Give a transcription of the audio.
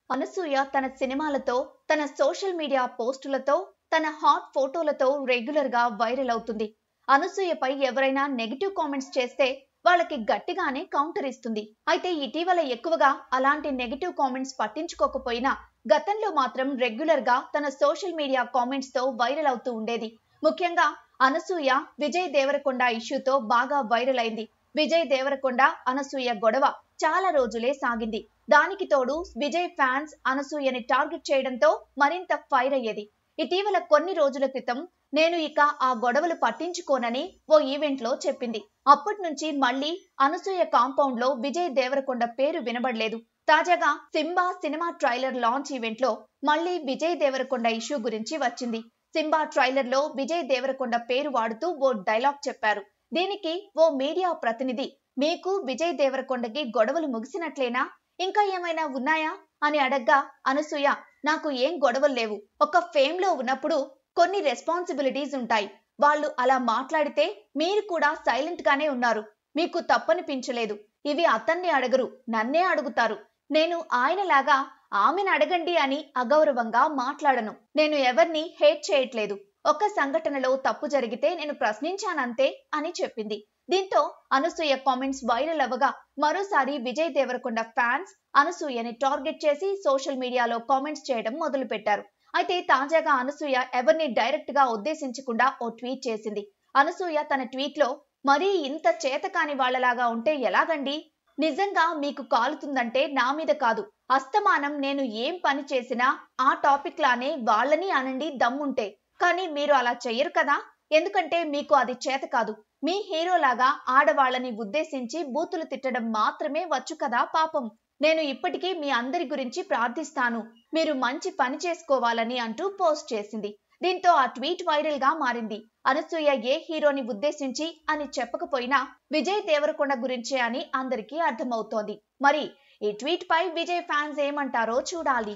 అనసూయ తన సినిమాలతో, తన సోషల్ మీడియా పోస్టులతో, తన హాట్ ఫోటోలతో రెగ్యులర్ గా వైరల్ అవుతుంది. అనసూయపై ఎవరైనా నెగటివ్ కామెంట్స్ చేస్తే వాళ్ళకి గట్టిగానే కౌంటర్ ఇస్తుంది. అయితే ఇటీవల ఎక్కువగా అలాంటి నెగటివ్ కామెంట్స్ పట్టించుకోకపోయినా గతంలో మాత్రం రెగ్యులర్ గా తన సోషల్ మీడియా కామెంట్స్ తో వైరల్ అవుతూ ఉండేది. ముఖ్యంగా అనసూయ విజయ్ దేవరకొండ ఇష్యూతో బాగా వైరల్ అయింది. విజయ్ దేవరకొండ అనసూయ గొడవ చాలా రోజులే సాగింది. దానికి తోడు విజయ్ ఫ్యాన్స్ అనసూయని టార్గెట్ చేయడంతో మరింత ఫైర్ అయ్యేది. ఇటీవల కొన్ని రోజుల క్రితం నేను ఇక ఆ గొడవలు పట్టించుకోనని ఓ ఈవెంట్ లో చెప్పింది. అప్పటి నుంచి మళ్ళీ అనసూయ కాంపౌండ్ లో విజయ్ దేవరకొండ పేరు వినబడలేదు. తాజాగా Simba cinema trailer launch event లో మళ్ళీ విజయ్ దేవరకొండ ఇష్యూ గురించి వచ్చింది. సింబా ట్రైలర్ లో విజయ్ దేవరకొండ పేరు వాడుతూ ఓ డైలాగ్ చెప్పారు. దీనికి ఓ మీడియా ప్రతినిధి మీకు విజయ్ దేవరకొండకి గొడవలు ముగిసినట్లేనా, ఇంకా ఏమైనా ఉన్నాయా అని అడగ్గా అనసూయ నాకు ఏం గొడవలు లేవు. ఒక ఫేమ్ లో ఉన్నప్పుడు కొన్ని రెస్పాన్సిబిలిటీస్ ఉంటాయి. వాళ్ళు అలా మాట్లాడితే మీరు కూడా సైలెంట్ గానే ఉన్నారు. మీకు తప్పనిపించలేదు. ఇవి అతన్ని అడగరు, నన్నే అడుగుతారు. నేను ఆయనలాగా ఆమెను అడగండి అని అగౌరవంగా మాట్లాడను. నేను ఎవరిని హేట్ చేయట్లేదు. ఒక సంఘటనలో తప్పు జరిగితే నేను ప్రశ్నించానంతే అని చెప్పింది. దీంతో అనసూయ కామెంట్స్ వైరల్ అవ్వగా మరోసారి విజయ్ దేవరకొండ ఫ్యాన్స్ అనసూయని టార్గెట్ చేసి సోషల్ మీడియాలో కామెంట్స్ చేయడం మొదలు పెట్టారు. అయితే తాజాగా అనసూయ ఎవరిని డైరెక్ట్ గా ఉద్దేశించకుండా ఓ ట్వీట్ చేసింది. అనసూయ తన ట్వీట్ లో మరీ ఇంత చేతకాని వాళ్లలాగా ఉంటే ఎలాగండి? నిజంగా మీకు కాలుతుందంటే నా మీద కాదు, అస్తమానం నేను ఏం పని చేసినా ఆ టాపిక్ లానే వాళ్ళని అనండి దమ్ముంటే. కానీ మీరు అలా చెయ్యరు కదా, ఎందుకంటే మీకు అది చేత కాదు. మీ హీరోలాగా ఆడవాళ్ళని ఉద్దేశించి బూతులు తిట్టడం మాత్రమే వచ్చు కదా పాపం. నేను ఇప్పటికీ మీ అందరి గురించి ప్రార్థిస్తాను, మీరు మంచి పని చేసుకోవాలని అంటూ పోస్ట్ చేసింది. దీంతో ఆ ట్వీట్ వైరల్ గా మారింది. అనసూయ ఏ హీరోని ఉద్దేశించి అని చెప్పకపోయినా విజయ్ దేవరకొండ గురించే అని అందరికీ అర్థమవుతోంది. మరి ఈ ట్వీట్ పై విజయ్ ఫ్యాన్స్ ఏమంటారో చూడాలి.